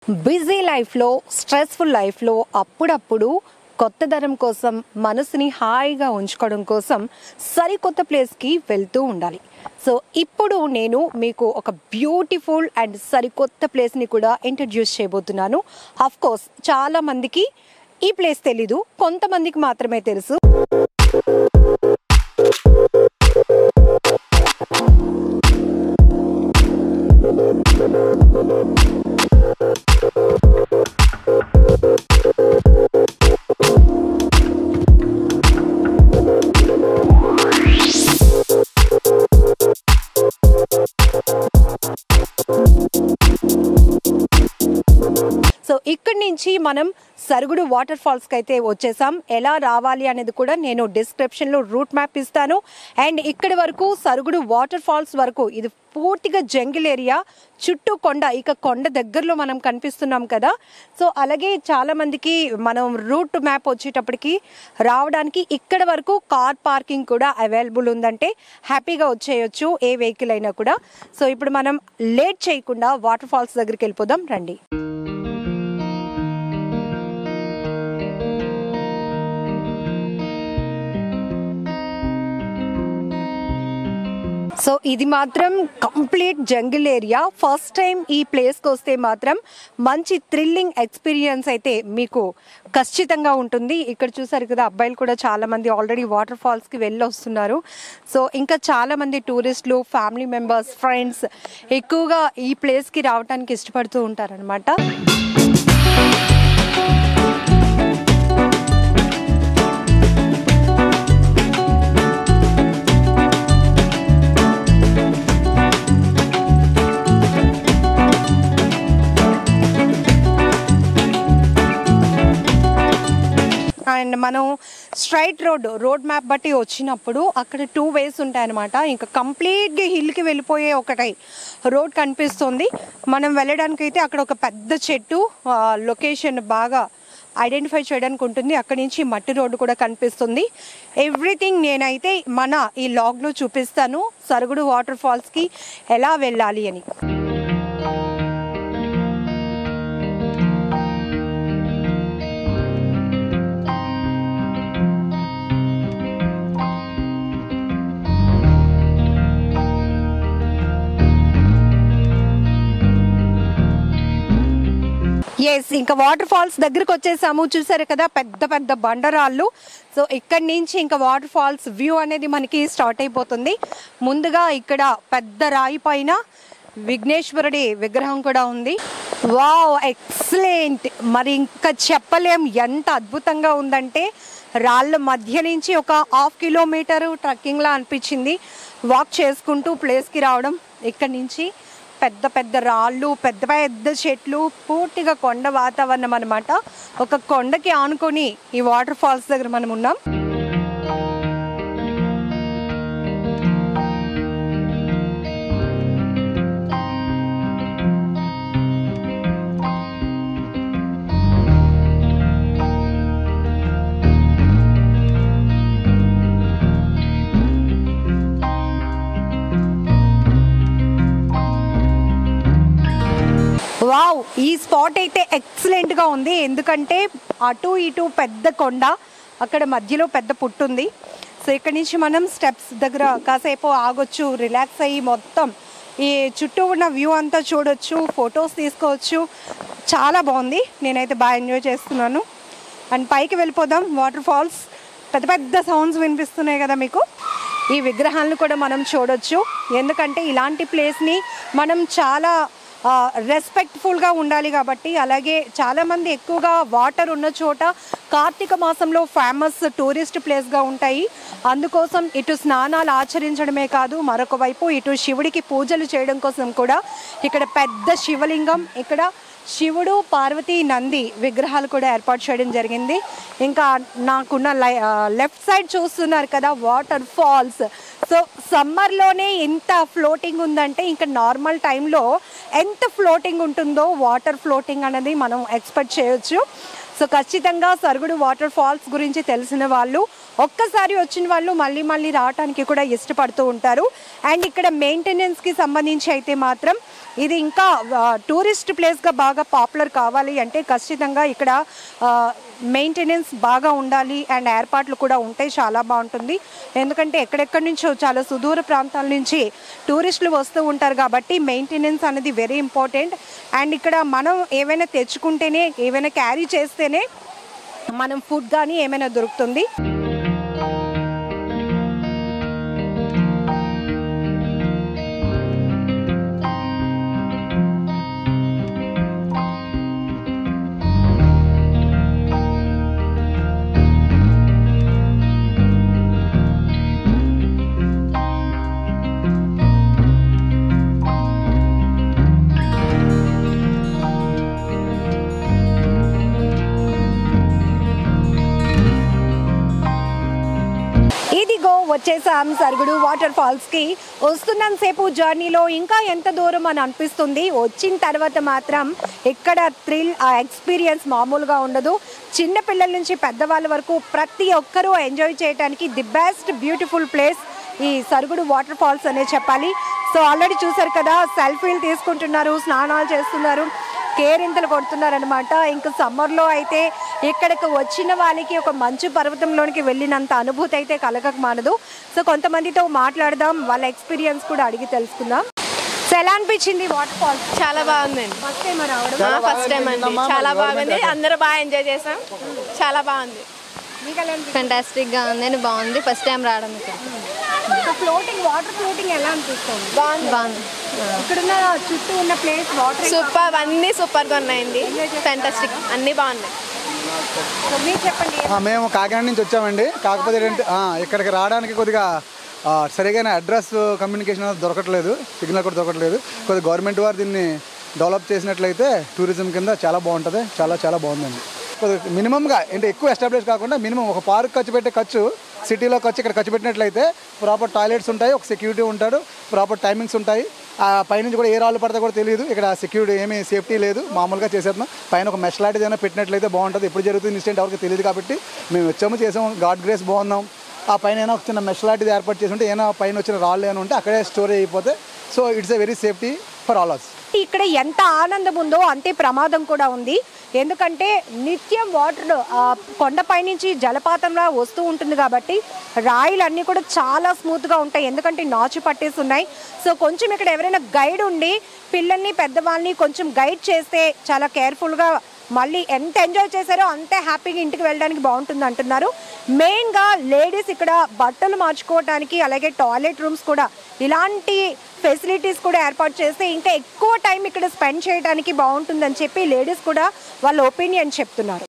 Busy లైఫ్లో stressful లైఫ్లో అప్పుడప్పుడు కొత్తదనం కోసం మనసుని హాయిగా ఉంచుకోవడం కోసం సరికొత్త ప్లేస్కి వెళ్తూ ఉండాలి. సో ఇప్పుడు నేను మీకు ఒక బ్యూటిఫుల్ అండ్ సరికొత్త ప్లేస్ని కూడా ఇంట్రడ్యూస్ చేయబోతున్నాను. ఆఫ్ కోర్స్ చాలా మందికి ఈ ప్లేస్ తెలీదు, కొంతమందికి మాత్రమే తెలుసు. సో ఇక్కడి నుంచి మనం సరుగుడు వాటర్ ఫాల్స్కి అయితే వచ్చేసాం. ఎలా రావాలి అనేది కూడా నేను డిస్క్రిప్షన్లో రూట్ మ్యాప్ ఇస్తాను. అండ్ ఇక్కడి వరకు సరుగుడు వాటర్ ఫాల్స్ వరకు ఇది పూర్తిగా జంగిల్ ఏరియా, చుట్టూ కొండ, ఇక కొండ దగ్గరలో మనం కనిపిస్తున్నాం కదా. సో అలాగే చాలామందికి మనం రూట్ మ్యాప్ వచ్చేటప్పటికి రావడానికి ఇక్కడ వరకు కార్ పార్కింగ్ కూడా అవైలబుల్ ఉందంటే హ్యాపీగా వచ్చేయచ్చు ఏ వెహికల్ అయినా కూడా. సో ఇప్పుడు మనం లేట్ చేయకుండా వాటర్ ఫాల్స్ దగ్గరికి వెళ్ళిపోదాం రండి. సో ఇది మాత్రం complete jungle area. First time ఈ ప్లేస్కి వస్తే మాత్రం మంచి థ్రిల్లింగ్ ఎక్స్పీరియన్స్ అయితే మీకు ఖచ్చితంగా ఉంటుంది. ఇక్కడ చూసారు కదా, అబ్బాయిలు కూడా చాలామంది ఆల్రెడీ వాటర్ ఫాల్స్కి వెళ్ళి వస్తున్నారు. సో ఇంకా చాలామంది టూరిస్టులు, ఫ్యామిలీ మెంబర్స్, ఫ్రెండ్స్ ఎక్కువగా ఈ ప్లేస్కి రావడానికి ఇష్టపడుతూ ఉంటారనమాట. అండ్ మనం స్ట్రైట్ రోడ్ మ్యాప్ బట్టి వచ్చినప్పుడు అక్కడ 2 వేస్ ఉంటాయన్నమాట. ఇంకా కంప్లీట్గా హిల్కి వెళ్ళిపోయే ఒకటి రోడ్ కనిపిస్తుంది. మనం వెళ్ళడానికి అయితే అక్కడ ఒక పెద్ద చెట్టు లొకేషన్ బాగా ఐడెంటిఫై చేయడానికి ఉంటుంది. అక్కడి నుంచి మట్టి రోడ్డు కూడా కనిపిస్తుంది. ఎవ్రీథింగ్ నేనైతే మన ఈ లాగ్లో చూపిస్తాను, సరుగుడు వాటర్ ఫాల్స్కి ఎలా వెళ్ళాలి అని. ఎస్, ఇంకా వాటర్ ఫాల్స్ దగ్గరకు వచ్చేసాము. చూసారు కదా, పెద్ద పెద్ద బండరాళ్ళు. సో ఇక్కడి నుంచి ఇంకా వాటర్ ఫాల్స్ వ్యూ అనేది మనకి స్టార్ట్ అయిపోతుంది. ముందుగా ఇక్కడ పెద్ద రాయి పైన విఘ్నేశ్వరుడి విగ్రహం కూడా ఉంది. Wow, excellent. మరి ఇంకా చెప్పలేం ఎంత అద్భుతంగా ఉందంటే, రాళ్ళ మధ్య నుంచి ఒక 1/2 కిలోమీటరు ట్రెక్కింగ్లా అనిపించింది. వాక్ చేసుకుంటూ ప్లేస్కి రావడం. ఇక్కడి నుంచి పెద్ద పెద్ద రాళ్ళు, పెద్ద పెద్ద చెట్లు, పూర్తిగా కొండ వాతావరణం అనమాట. ఒక కొండకి ఆనుకొని ఈ వాటర్ ఫాల్స్ దగ్గర మనం ఉన్నాం. వావ్, ఈ స్పాట్ అయితే ఎక్సలెంట్గా ఉంది. ఎందుకంటే అటు ఇటు పెద్ద కొండ, అక్కడ మధ్యలో పెద్ద పుట్టు ఉంది. సో ఇక్కడ నుంచి మనం స్టెప్స్ దగ్గర కాసేపు ఆగొచ్చు, రిలాక్స్ అయ్యి మొత్తం ఈ చుట్టూ ఉన్న వ్యూ అంతా చూడొచ్చు, ఫొటోస్ తీసుకోవచ్చు. చాలా బాగుంది, నేనైతే బాగా ఎంజాయ్ చేస్తున్నాను. అండ్ పైకి వెళ్ళిపోదాం. వాటర్ ఫాల్స్ పెద్ద పెద్ద సౌండ్స్ వినిపిస్తున్నాయి కదా మీకు. ఈ విగ్రహాలను కూడా మనం చూడొచ్చు. ఎందుకంటే ఇలాంటి ప్లేస్ని మనం చాలా రెస్పెక్ట్ఫుల్గా ఉండాలి కాబట్టి. అలాగే చాలామంది ఎక్కువగా వాటర్ ఉన్న చోట కార్తీక మాసంలో ఫేమస్ టూరిస్ట్ ప్లేస్గా ఉంటాయి. అందుకోసం ఇటు స్నానాలు ఆచరించడమే కాదు, మరొక వైపు ఇటు శివుడికి పూజలు చేయడం కోసం కూడా ఇక్కడ పెద్ద శివలింగం, ఇక్కడ శివుడు, పార్వతి, నంది విగ్రహాలు కూడా ఏర్పాటు చేయడం జరిగింది. ఇంకా నాకున్న లెఫ్ట్ సైడ్ చూస్తున్నారు కదా వాటర్ ఫాల్స్. సో సమ్మర్లోనే ఇంత ఫ్లోటింగ్ ఉందంటే ఇంకా నార్మల్ టైంలో ఎంత ఫ్లోటింగ్ ఉంటుందో వాటర్ ఫ్లోటింగ్ అనేది మనం ఎక్స్పెక్ట్ చేయొచ్చు. సో ఖచ్చితంగా సరుగుడు వాటర్ ఫాల్స్ గురించి తెలిసిన వాళ్ళు ఒక్కసారి వచ్చిన వాళ్ళు మళ్ళీ మళ్ళీ రావడానికి కూడా ఇష్టపడుతూ ఉంటారు. అండ్ ఇక్కడ మెయింటెనెన్స్కి సంబంధించి అయితే మాత్రం ఇది ఇంకా టూరిస్ట్ ప్లేస్గా బాగా పాపులర్ కావాలి అంటే ఖచ్చితంగా ఇక్కడ మెయింటెనెన్స్ బాగా ఉండాలి అండ్ ఏర్పాట్లు కూడా ఉంటే చాలా బాగుంటుంది. ఎందుకంటే ఎక్కడెక్కడి నుంచో చాలా సుదూర ప్రాంతాల నుంచి టూరిస్టులు వస్తూ ఉంటారు కాబట్టి మెయింటెనెన్స్ అనేది వెరీ ఇంపార్టెంట్. అండ్ ఇక్కడ మనం ఏమైనా తెచ్చుకుంటేనే, ఏమైనా క్యారీ చేస్తేనే మనం ఫుడ్ కానీ ఏమైనా దొరుకుతుంది. వచ్చేసాం సరుగుడు వాటర్ ఫాల్స్కి. వస్తున్నంతసేపు జర్నీలో ఇంకా ఎంత దూరం అని అనిపిస్తుంది. వచ్చిన తర్వాత మాత్రం ఇక్కడ థ్రిల్, ఆ ఎక్స్పీరియన్స్ మామూలుగా ఉండదు. చిన్న పిల్లల నుంచి పెద్దవాళ్ళ వరకు ప్రతి ఒక్కరూ ఎంజాయ్ చేయడానికి ది బెస్ట్ బ్యూటిఫుల్ ప్లేస్ ఈ సరుగుడు వాటర్ ఫాల్స్ అనే చెప్పాలి. సో ఆల్రెడీ చూసారు కదా, సెల్ఫీలు తీసుకుంటున్నారు, స్నానాలు చేస్తున్నారు, కేరింతలు కొడుతున్నారనమాట. ఇంకా సమ్మర్లో అయితే ఇక్కడికి వచ్చిన వాళ్ళకి ఒక మంచు పర్వతంలోనికి వెళ్ళినంత అనుభూతి అయితే కలగక మానదు. సో కొంతమందితో మాట్లాడదాం, వాళ్ళ ఎక్స్పీరియన్స్ కూడా అడిగి తెలుసుకుందాం. సో ఎలా అనిపించింది వాటర్ ఫాల్స్? చాలా బాగుందండి. ఫస్ట్ టైం రావడం? ఫస్ట్ టైం అండి. చాలా బాగుంది, అందరూ బాగా ఎంజాయ్ చేసాం. చాలా బాగుంది. ఫెంటాస్టిక్ గా ఉంది, బాగుంది. ఫస్ట్ టైం రావడం. ఫ్లోటింగ్, వాటర్ ఫ్లోటింగ్ ఎలా అనిపిస్తుంది? బాగుంది. ఇక్కడున్న చుట్టూ ఉన్న ప్లేస్ వాటర్ సూపర్, అన్ని సూపర్ గా ఉన్నాయండి. ఫెంటాస్టిక్, అన్ని బాగున్నాయి. చెప్పండి. మేము కాకినాడ నుంచి వచ్చామండి. కాకపోతే ఏంటంటే ఇక్కడికి రావడానికి కొద్దిగా సరిగైన అడ్రస్ కమ్యూనికేషన్ దొరకట్లేదు, సిగ్నల్ కూడా దొరకట్లేదు. కొద్దిగా గవర్నమెంట్ వారు దీన్ని డెవలప్ చేసినట్లయితే టూరిజం కింద చాలా బాగుంటుంది. చాలా చాలా బాగుందండి. కొద్దిగా మినిమంగా అంటే ఎక్కువ ఎస్టాబ్లిష్ కాకుండా మినిమం ఒక పార్క్ ఖర్చు పెట్టే ఖర్చు సిటీలో ఖర్చు ఇక్కడ ఖర్చు పెట్టినట్లయితే ప్రాపర్ టాయిలెట్స్ ఉంటాయి, ఒక సెక్యూరిటీ ఉంటాడు, ప్రాపర్ టైమింగ్స్ ఉంటాయి. పైనుంచి కూడా ఏ రాళ్ళు పడతా కూడా తెలియదు. ఇక్కడ సెక్యూరిటీ ఏమీ సేఫ్టీ లేదు, మామూలుగా చేసేస్తున్నాం. పైన ఒక మెష్ లాంటిది ఏమైనా పెట్టినట్లయితే బాగుంటుంది. ఎప్పుడు జరుగుతుంది ఇన్సిడెంట్ ఎవరికి తెలియదు కాబట్టి మేము వచ్చాము, చేసాము, గాడ్ గ్రేస్ బాగున్నాం. ఆ పైన ఏమైనా ఒక చిన్న మెష్ లాంటిది ఏర్పాటు చేసి ఉంటే ఏమైనా పైన వచ్చిన రాళ్ళు ఏమైనా ఉంటే అక్కడే స్టోర్ అయిపోతే. So it's a very safety for all us. ఇక్కడ ఎంత ఆనందం ఉందో అంతే ప్రమాదం కూడా ఉంది. ఎందుకంటే నిత్యం వాటర్ కొండపై నుంచి జలపాతంలా వస్తూ ఉంటుంది కాబట్టి రాయిలన్నీ కూడా చాలా స్మూత్గా ఉంటాయి. ఎందుకంటే నాచు పట్టేసి ఉన్నాయి. సో కొంచెం ఇక్కడ ఎవరైనా గైడ్ ఉండి పిల్లల్ని, పెద్దవాళ్ళని కొంచెం గైడ్ చేస్తే చాలా కేర్ఫుల్గా మళ్ళీ ఎంత ఎంజాయ్ చేశారో అంతే హ్యాపీగా ఇంటికి వెళ్ళడానికి బాగుంటుంది అంటున్నారు. మెయిన్గా లేడీస్ ఇక్కడ బట్టలు మార్చుకోవడానికి, అలాగే టాయిలెట్ రూమ్స్ కూడా ఇలాంటి ఫెసిలిటీస్ కూడా ఏర్పాటు చేస్తే ఇంకా ఎక్కువ టైం ఇక్కడ స్పెండ్ చేయడానికి బాగుంటుందని చెప్పి లేడీస్ కూడా వాళ్ళ ఒపీనియన్ చెప్తున్నారు.